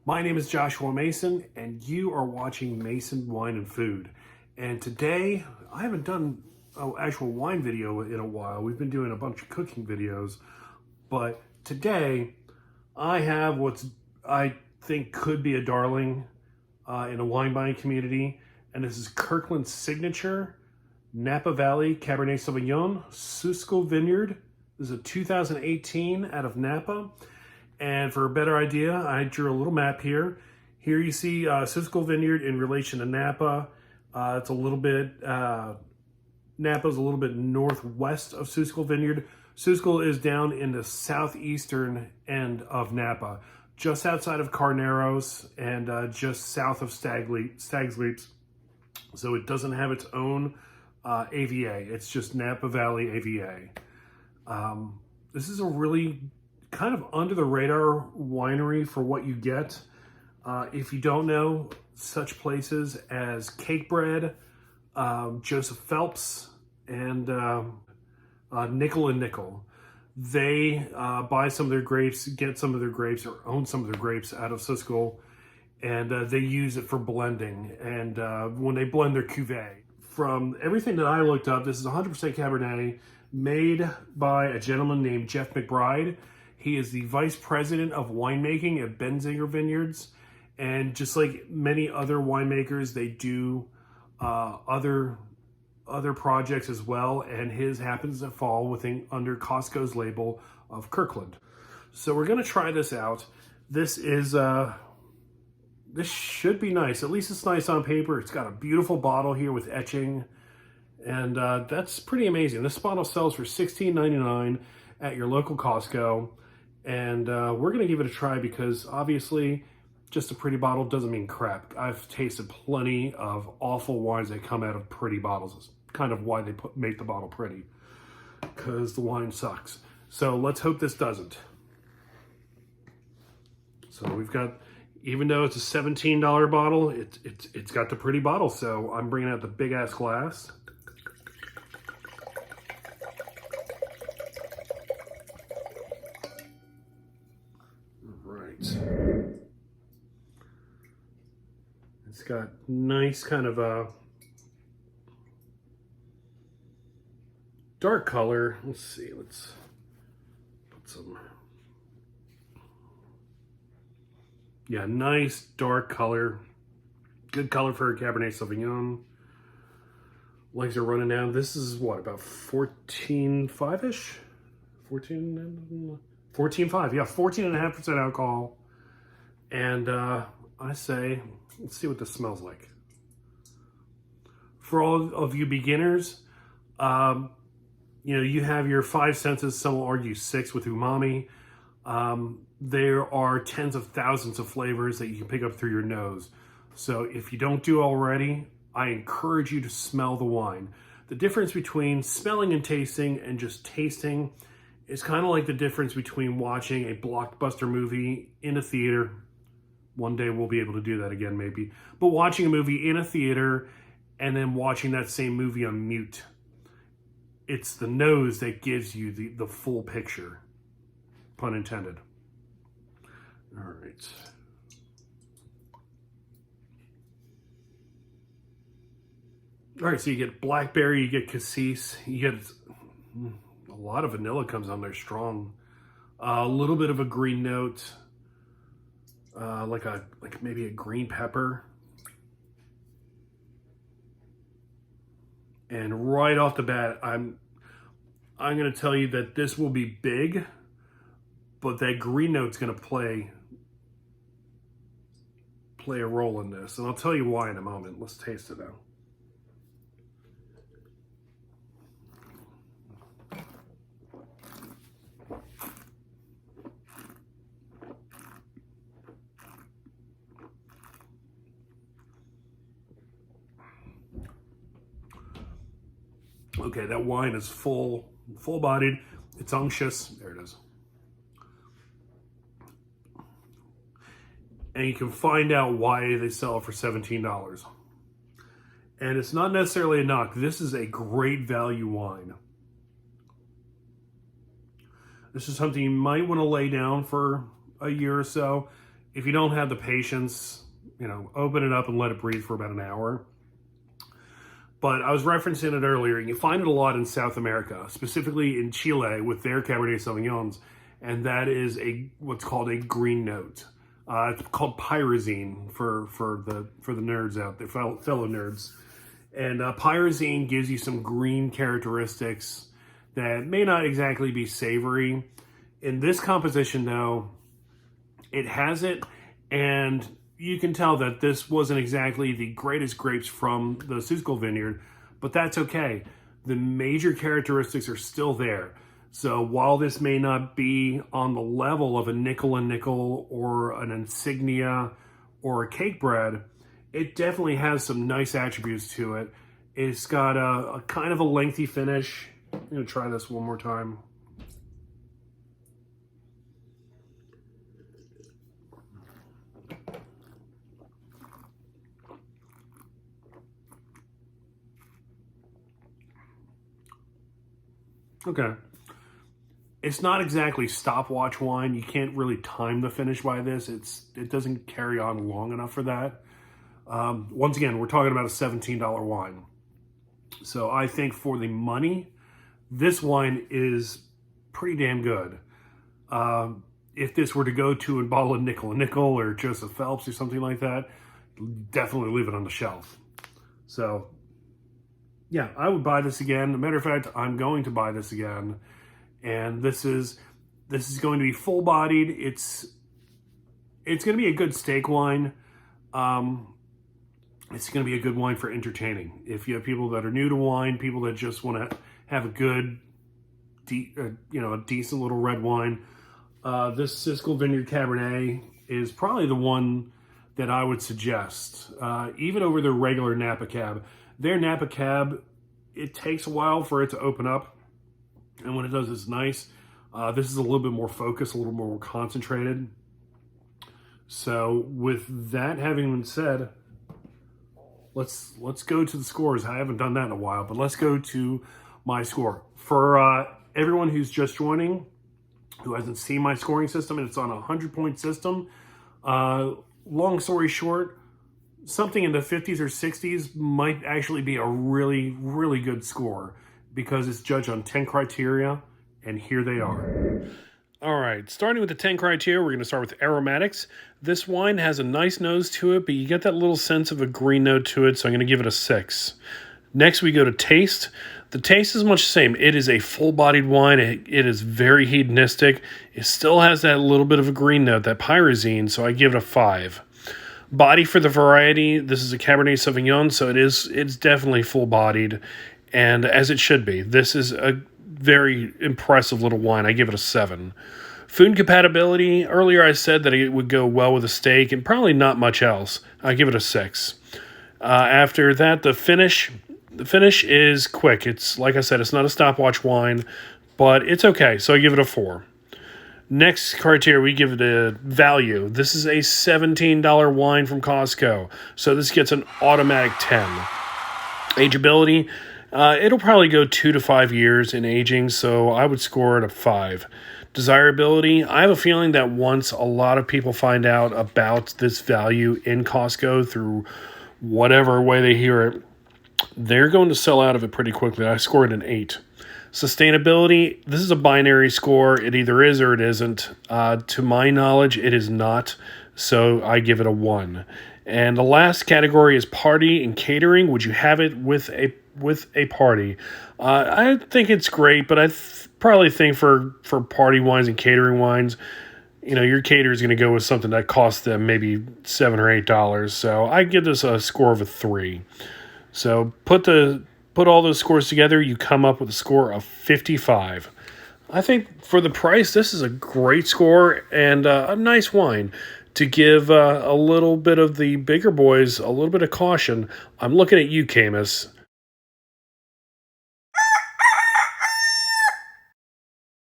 My name is Joshua Mason, and you are watching Mason Wine and Food. And today, I haven't done an actual wine video in a while. We've been doing a bunch of cooking videos, but today I have what I think could be a darling in a wine buying community, and this is Kirkland Signature Napa Valley Cabernet Sauvignon Sauvignon Vineyard. This is a 2018 out of Napa. And for a better idea, I drew a little map here. Here you see Sauvignon Vineyard in relation to Napa. It's a little bit, Napa's a little bit northwest of Sauvignon Vineyard. Sauvignon is down in the southeastern end of Napa, just outside of Carneros and just south of Stag's Leaps. So it doesn't have its own AVA. It's just Napa Valley AVA. This is a really kind of under the radar winery for what you get. If you don't know, such places as Cake Bread, Joseph Phelps, and Nickel and Nickel. They buy some of their grapes, get some of their grapes, or own some of their grapes out of Sauvignon, and they use it for blending. And when they blend their cuvee, from everything that I looked up, this is 100% Cabernet, made by a gentleman named Jeff McBride. He is the vice president of winemaking at Benzinger Vineyards. And just like many other winemakers, they do other projects as well. And his happens to fall under Costco's label of Kirkland. So we're going to try this out. This should be nice. At least it's nice on paper. It's got a beautiful bottle here with etching. And that's pretty amazing. This bottle sells for $16.99 at your local Costco. And we're going to give it a try because obviously just a pretty bottle doesn't mean crap. I've tasted plenty of awful wines that come out of pretty bottles. It's kind of why they make the bottle pretty, because the wine sucks. So let's hope this doesn't. So we've got, even though it's a $17 bottle, it's got the pretty bottle. So I'm bringing out the big ass glass. It's got nice kind of a dark color. Let's see, let's put some, yeah, nice dark color. Good color for a Cabernet Sauvignon. Legs are running down. This is what, about 14.5-ish? 14.5, yeah, 14.5% alcohol. And I say, let's see what this smells like. For all of you beginners, you have your five senses. Some will argue six with umami. There are tens of thousands of flavors that you can pick up through your nose. So if you don't do already, I encourage you to smell the wine. The difference between smelling and tasting and just tasting is kind of like the difference between watching a blockbuster movie in a theater. One day we'll be able to do that again, maybe. But watching a movie in a theater and then watching that same movie on mute. It's the nose that gives you the full picture. Pun intended. All right. All right, so you get blackberry, you get cassis, you get a lot of vanilla comes on there strong. A little bit of a green note. Like maybe a green pepper. And right off the bat, I'm going to tell you that this will be big, but that green note's going to play a role in this. And I'll tell you why in a moment. Let's taste it now. Okay, that wine is full-bodied. It's unctuous. There it is. And you can find out why they sell it for $17. And it's not necessarily a knock. This is a great value wine. This is something you might want to lay down for a year or so. if you don't have the patience, open it up and let it breathe for about an hour. But I was referencing it earlier, and you find it a lot in South America, specifically in Chile with their Cabernet Sauvignons, and that is what's called a green note. It's called pyrazine for the nerds out there, fellow nerds. And pyrazine gives you some green characteristics that may not exactly be savory. In this composition, though, it has it, and you can tell that this wasn't exactly the greatest grapes from the Seussical vineyard, but that's okay. The major characteristics are still there. So while this may not be on the level of a nickel and nickel or an insignia or a cake bread, it definitely has some nice attributes to it. It's got a kind of a lengthy finish. I'm gonna try this one more time. Okay. It's not exactly stopwatch wine. You can't really time the finish by this. It doesn't carry on long enough for that. Once again, we're talking about a $17 wine. So I think for the money, this wine is pretty damn good. If this were to go to and bottle a nickel and nickel or Joseph Phelps or something like that, definitely leave it on the shelf. So yeah, I would buy this again. As a matter of fact, I'm going to buy this again. And this is going to be full-bodied. It's going to be a good steak wine. It's going to be a good wine for entertaining. If you have people that are new to wine, people that just want to have a good, a decent little red wine, this Seussical Vineyard Cabernet is probably the one that I would suggest, even over their regular Napa Cab. Their Napa Cab, it takes a while for it to open up. And when it does, it's nice. This is a little bit more focused, a little more concentrated. So with that having been said, let's go to the scores. I haven't done that in a while, but let's go to my score. For everyone who's just joining, who hasn't seen my scoring system, and it's on a 100-point system. Long story short, something in the 50s or 60s might actually be a really, really good score, because it's judged on 10 criteria, and here they are. All right, starting with the 10 criteria, we're going to start with aromatics. This wine has a nice nose to it, but you get that little sense of a green note to it, so I'm going to give it a 6. Next, we go to taste. The taste is much the same. It is a full-bodied wine. It is very hedonistic. It still has that little bit of a green note, that pyrazine, so I give it a 5. Body for the variety, this is a Cabernet Sauvignon, so it's definitely full-bodied, and as it should be. This is a very impressive little wine. I give it a 7. Food compatibility, earlier I said that it would go well with a steak and probably not much else. I give it a 6. After that, the finish is quick. It's, like I said, it's not a stopwatch wine, but it's okay, so I give it a 4. Next criteria, we give it a value. This is a $17 wine from Costco, so this gets an automatic 10. Ageability, it'll probably go 2 to 5 years in aging, so I would score it a 5. Desirability, I have a feeling that once a lot of people find out about this value in Costco through whatever way they hear it, they're going to sell out of it pretty quickly. I scored an 8. Sustainability, this is a binary score. It either is or it isn't. To my knowledge, it is not, so I give it a 1. And the last category is party and catering. Would you have it with a party? I think it's great, but I probably think for party wines and catering wines, your caterer is going to go with something that costs them maybe $7 or $8. So I give this a score of a 3. So put all those scores together, you come up with a score of 55. I think for the price, this is a great score and a nice wine. To give a little bit of the bigger boys a little bit of caution, I'm looking at you, Camus.